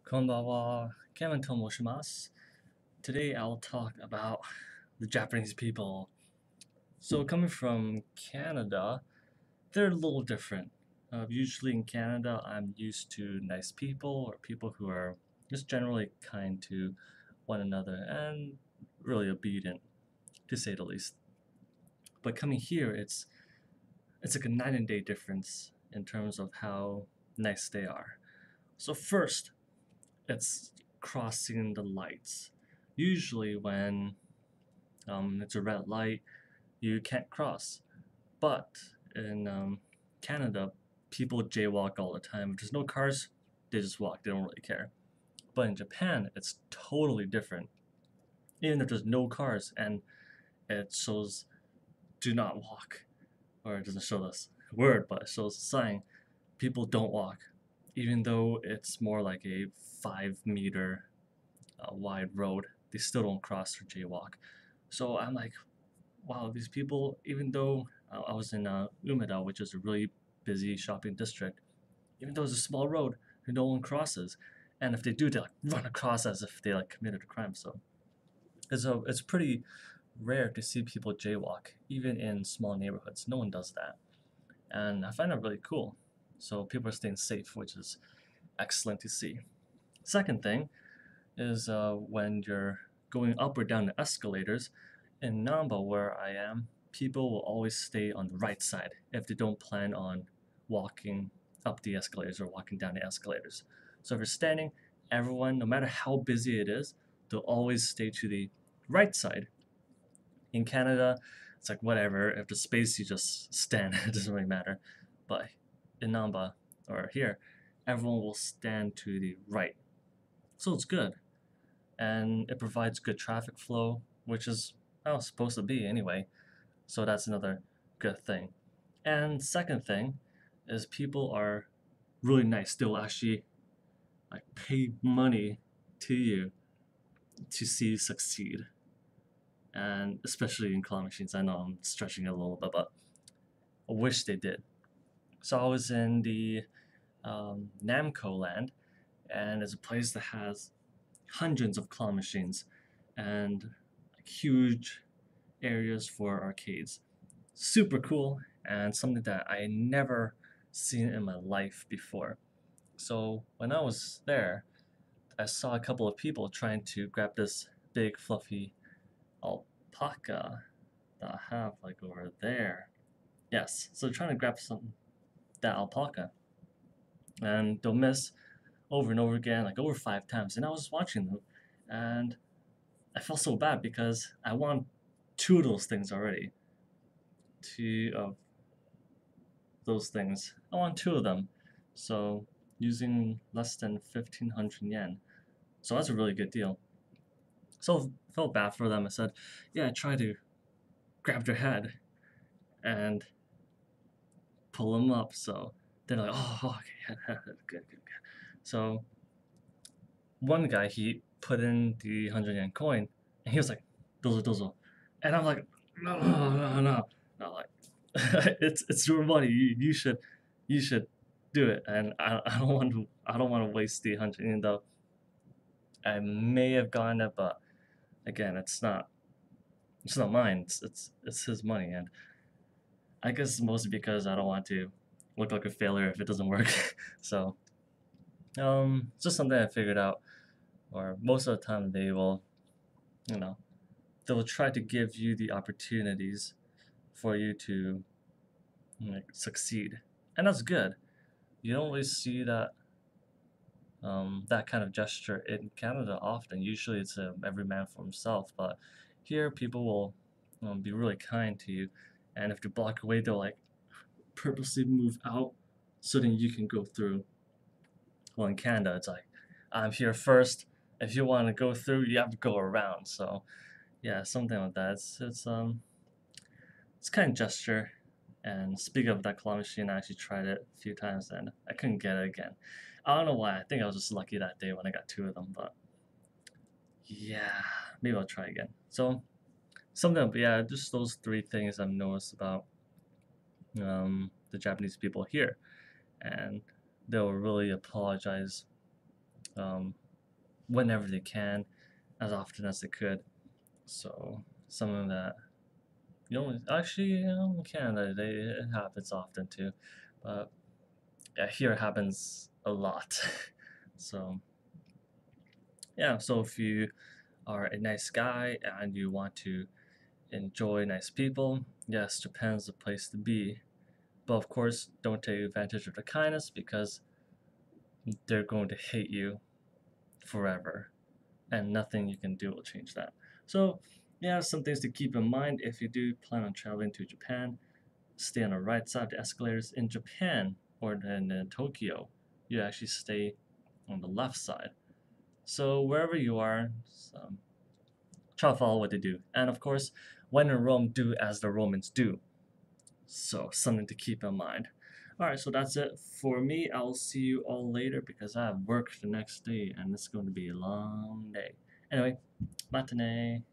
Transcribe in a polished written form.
Konbawa, Kevin Tomoshimasu. Today I'll talk about the Japanese people. So coming from Canada, they're a little different. Usually in Canada, I'm used to nice people or people who are just generally kind to one another and really obedient, to say the least. But coming here, it's like a night and day difference in terms of how nice they are. So first, it's crossing the lights. Usually, when it's a red light, you can't cross. But in Canada, people jaywalk all the time. If there's no cars, they just walk. They don't really care. But in Japan, it's totally different. Even if there's no cars and it shows "do not walk," or it doesn't show this word, but it shows a sign, people don't walk, even though it's more like a 5 meter wide road. They still don't cross or jaywalk. So I'm like, wow, these people, even though I was in Umeda, which is a really busy shopping district, even though it's a small road, no one crosses. And if they do, they like run across as if they like committed a crime. So it's pretty rare to see people jaywalk, even in small neighborhoods. No one does that. And I find that really cool. So people are staying safe, which is excellent to see. Second thing is when you're going up or down the escalators. In Namba, where I am, people will always stay on the right side if they don't plan on walking up the escalators or walking down the escalators. So if you're standing, everyone, no matter how busy it is, they'll always stay to the right side. In Canada, it's like whatever. If the space, you just stand. It doesn't really matter. But in Namba or here, everyone will stand to the right. So it's good, and it provides good traffic flow, which is how it's supposed to be anyway. So that's another good thing. And second thing is people are really nice. They'll actually like pay money to you to see you succeed. And especially in claw machines, I know I'm stretching it a little bit, but I wish they did. So I was in the Namco land, and it's a place that has hundreds of claw machines and like, huge areas for arcades. Super cool and something that I never seen in my life before. So when I was there, I saw a couple of people trying to grab this big fluffy alpaca that I have like over there. Yes, so trying to grab some that alpaca, and they'll miss over and over again, like over 5 times. And I was watching them, and I felt so bad because I want two of those things already. Two of those things. I want two of them. So using less than 1,500 yen. So that's a really good deal. So I felt bad for them. I said, yeah, try to grab their head and pull them up. So they're like, oh, okay, good, good, good. So one guy, he put in the 100 yen coin and he was like, dozo, dozo. And I'm like, no, no, no, no. No, like, it's your money. You should do it. And I don't want to waste the 100. Even though I may have gotten it, but again, it's not mine. It's his money, and I guess mostly because I don't want to look like a failure if it doesn't work. So it's just something I figured out. Or most of the time, you know, they will try to give you the opportunities for you to like succeed, and that's good. You don't always see that kind of gesture in Canada often. Usually, it's every man for himself, but here people will be really kind to you, and if you block away, they'll like purposely move out so then you can go through. Well, in Canada, it's like I'm here first. If you want to go through, you have to go around. So yeah, something like that. It's kind of gesture. And speaking of that claw machine, I actually tried it a few times and I couldn't get it again. I don't know why. I think I was just lucky that day when I got two of them. But yeah, maybe I'll try again. So something, but yeah, just those three things I've noticed about the Japanese people here, and they'll really apologize whenever they can, as often as they could. So something that actually in Canada it happens often too, but yeah, here it happens a lot. So yeah, so if you are a nice guy and you want to enjoy nice people, yes, Japan's the place to be. But of course, don't take advantage of the kindness because they're going to hate you forever, and nothing you can do will change that. So, yeah, some things to keep in mind if you do plan on traveling to Japan. Stay on the right side of the escalators. In Japan or in Tokyo, you actually stay on the left side. So wherever you are, try to follow what they do. And of course, when in Rome, do as the Romans do. So something to keep in mind. Alright, so that's it for me. I'll see you all later because I have work the next day and it's going to be a long day. Anyway, matinee.